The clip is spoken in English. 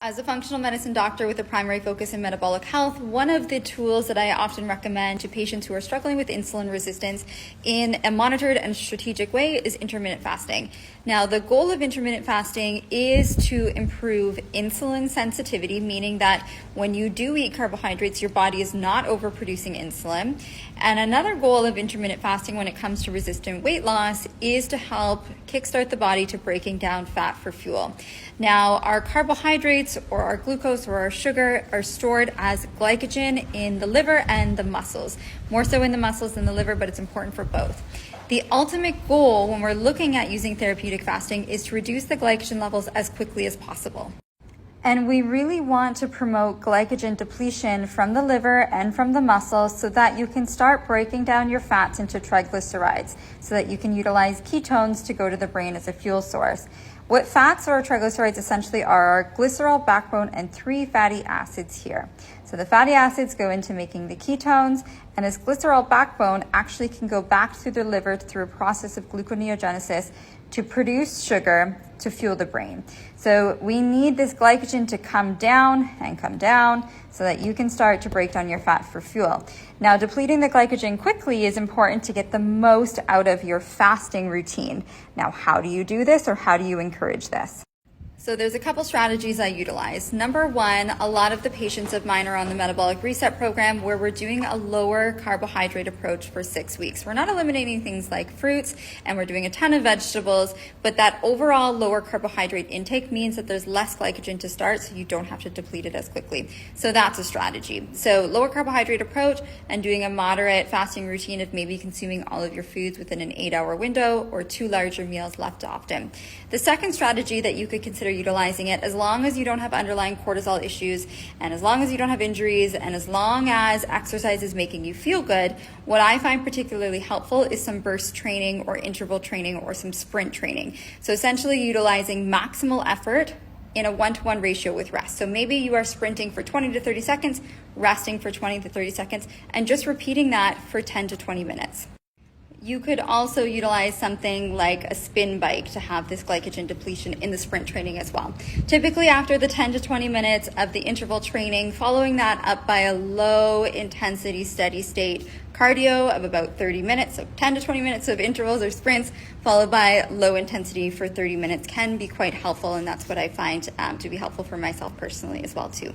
As a functional medicine doctor with a primary focus in metabolic health, one of the tools that I often recommend to patients who are struggling with insulin resistance in a monitored and strategic way is intermittent fasting. Now, the goal of intermittent fasting is to improve insulin sensitivity, meaning that when you do eat carbohydrates, your body is not overproducing insulin. And another goal of intermittent fasting when it comes to resistant weight loss is to help kickstart the body to breaking down fat for fuel. Now, our carbohydrates or our glucose or our sugar are stored as glycogen in the liver and the muscles, more so in the muscles than the liver, but it's important for both. The ultimate goal when we're looking at using therapeutic fasting is to reduce the glycogen levels as quickly as possible. And we really want to promote glycogen depletion from the liver and from the muscles so that you can start breaking down your fats into triglycerides so that you can utilize ketones to go to the brain as a fuel source. What fats or triglycerides essentially are glycerol, backbone, and 3 fatty acids here. So the fatty acids go into making the ketones, and this glycerol backbone actually can go back through the liver through a process of gluconeogenesis to produce sugar to fuel the brain. So we need this glycogen to come down so that you can start to break down your fat for fuel. Now, depleting the glycogen quickly is important to get the most out of your fasting routine. Now, how do you do this, or how do you encourage this? So there's a couple strategies I utilize. Number one, a lot of the patients of mine are on the metabolic reset program where we're doing a lower carbohydrate approach for 6 weeks. We're not eliminating things like fruits and we're doing a ton of vegetables, but that overall lower carbohydrate intake means that there's less glycogen to start, so you don't have to deplete it as quickly. So that's a strategy. So lower carbohydrate approach and doing a moderate fasting routine of maybe consuming all of your foods within an 8-hour window or 2 larger meals left often. The second strategy that you could consider utilizing it, as long as you don't have underlying cortisol issues and as long as you don't have injuries and as long as exercise is making you feel good, what I find particularly helpful is some burst training or interval training or some sprint training. So essentially utilizing maximal effort in a 1-to-1 ratio with rest. So maybe you are sprinting for 20 to 30 seconds, resting for 20 to 30 seconds, and just repeating that for 10 to 20 minutes. You could also utilize something like a spin bike to have this glycogen depletion in the sprint training as well. Typically after the 10 to 20 minutes of the interval training, following that up by a low intensity steady state cardio of about 30 minutes. So 10 to 20 minutes of intervals or sprints followed by low intensity for 30 minutes can be quite helpful, and that's what I find to be helpful for myself personally as well too.